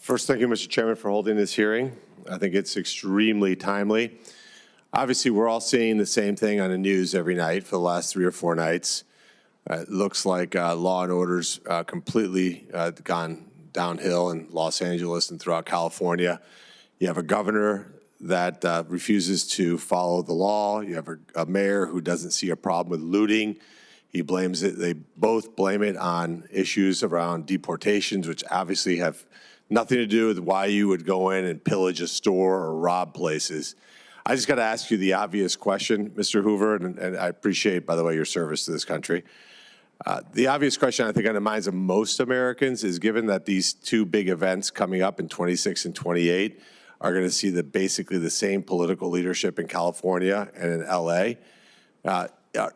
First, thank you, Mr. Chairman, for holding this hearing. I think it's extremely timely. Obviously, we're all seeing the same thing on the news every night for the last 3 or 4 nights. It looks like law and order's completely gone downhill in Los Angeles and throughout California. You have a governor that refuses to follow the law. You have a mayor who doesn't see a problem with looting. He blames it. They both blame it on issues around deportations, which obviously have nothing to do with why you would go in and pillage a store or rob places. I just got to ask you the obvious question, Mr. Hoover, and I appreciate, by the way, your service to this country. The obvious question I think on the minds of most Americans is, given that these 2 big events coming up in 26 and 28 are going to see basically the same political leadership in California and in LA,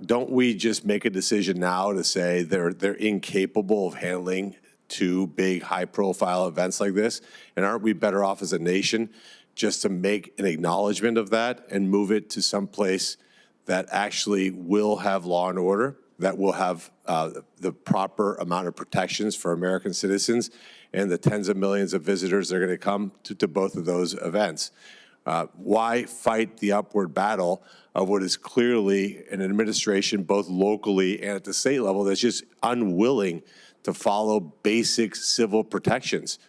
don't we just make a decision now to say they're incapable of handling 2 big high-profile events like this? And aren't we better off as a nation just to make an acknowledgement of that and move it to some place that actually will have law and order, that will have the proper amount of protections for American citizens and the tens of millions of visitors that are going to come to both of those events? Why fight the upward battle of what is clearly an administration, both locally and at the state level, that's just unwilling to follow basic civil protections?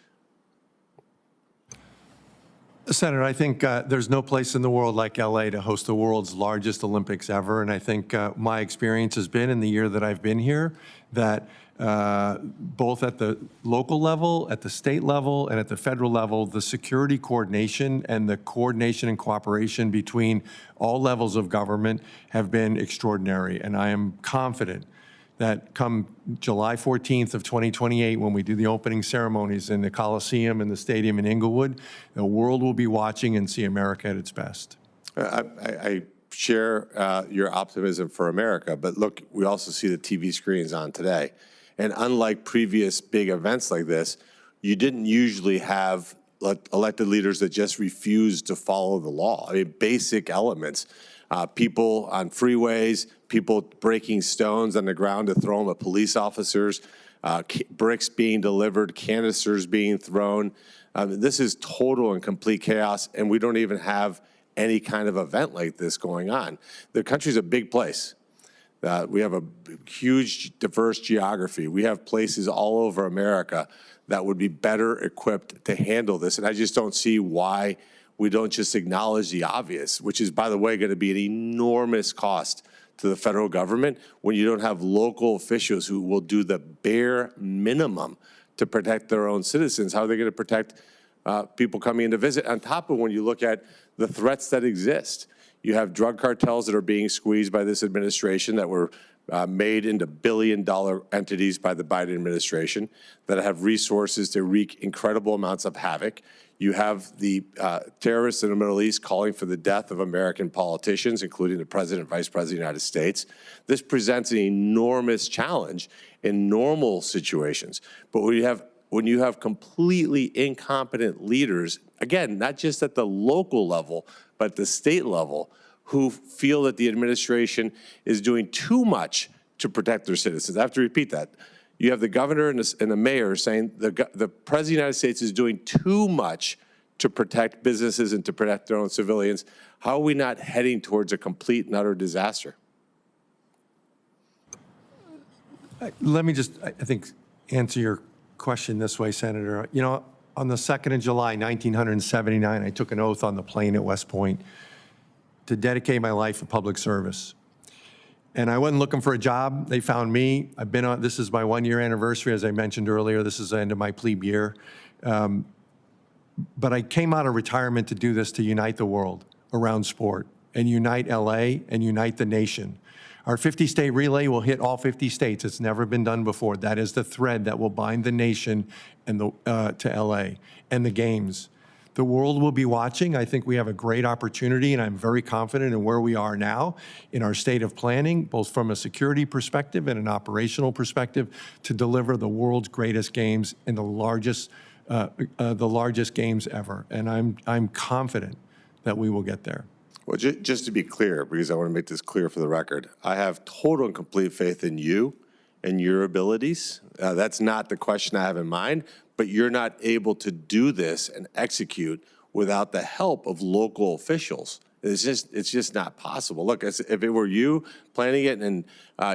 Senator, I think there's no place in the world like LA to host the world's largest Olympics ever. And I think my experience has been in the year that I've been here that both at the local level, at the state level, and at the federal level, the security coordination and the coordination and cooperation between all levels of government have been extraordinary. And I am confident that come July 14th of 2028, when we do the opening ceremonies in the Coliseum and the stadium in Inglewood, the world will be watching and see America at its best. I share your optimism for America, but look, we also see the TV screens on today. And unlike previous big events like this, you didn't usually have elected leaders that just refused to follow the law. I mean, basic elements. People on freeways, people breaking stones on the ground to throw them at police officers, bricks being delivered, canisters being thrown. This is total and complete chaos, and we don't even have any kind of event like this going on. The country's a big place. We have a huge, diverse geography. We have places all over America that would be better equipped to handle this, and I just don't see why we don't just acknowledge the obvious, which is, by the way, going to be an enormous cost to the federal government when you don't have local officials who will do the bare minimum to protect their own citizens. How are they going to protect people coming in to visit? On top of when you look at the threats that exist, you have drug cartels that are being squeezed by this administration that were made into billion-dollar entities by the Biden administration that have resources to wreak incredible amounts of havoc. You have the terrorists in the Middle East calling for the death of American politicians, including the President, Vice President of the United States. This presents an enormous challenge in normal situations. But when you have completely incompetent leaders, again, not just at the local level, but at the state level, who feel that the administration is doing too much to protect their citizens. I have to repeat that. You have the governor and the mayor saying the President of the United States is doing too much to protect businesses and to protect their own civilians. How are we not heading towards a complete and utter disaster? Let me just, I think, answer your question this way, Senator. You know, on the 2nd of July, 1979, I took an oath on the plane at West Point to dedicate my life to public service. And I wasn't looking for a job. They found me. I've been on, this is my 1-year anniversary, as I mentioned earlier. This is the end of my plebe year. But I came out of retirement to do this, to unite the world around sport and unite LA and unite the nation. Our 50-state relay will hit all 50 states. It's never been done before. That is the thread that will bind the nation and to LA and the games. The world will be watching. I think we have a great opportunity, and I'm very confident in where we are now in our state of planning, both from a security perspective and an operational perspective, to deliver the world's greatest games and the largest games ever. And I'm confident that we will get there. Well, just to be clear, because I want to make this clear for the record, I have total and complete faith in you and your abilities. That's not the question I have in mind. but you're not able to do this and execute without the help of local officials. It's just not possible. Look, if it were you planning it and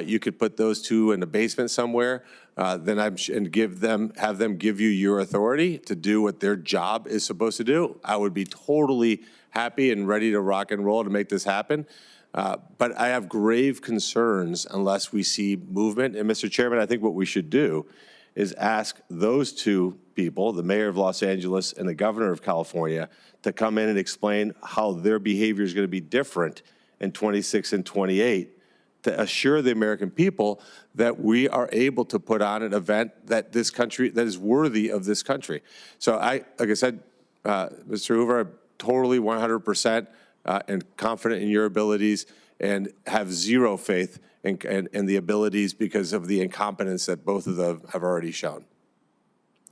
you could put those two in a basement somewhere, then have them give you your authority to do what their job is supposed to do, I would be totally happy and ready to rock and roll to make this happen. But I have grave concerns unless we see movement. And Mr. Chairman, I think what we should do is ask those two people, the mayor of Los Angeles and the governor of California, to come in and explain how their behavior is going to be different in 26 and 28 to assure the American people that we are able to put on an event that this country, that is worthy of this country. So like I said, Mr. Hoover, I'm totally 100% and confident in your abilities and have zero faith in the abilities because of the incompetence that both of them have already shown.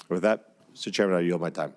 With that, Mr. Chairman, I yield my time.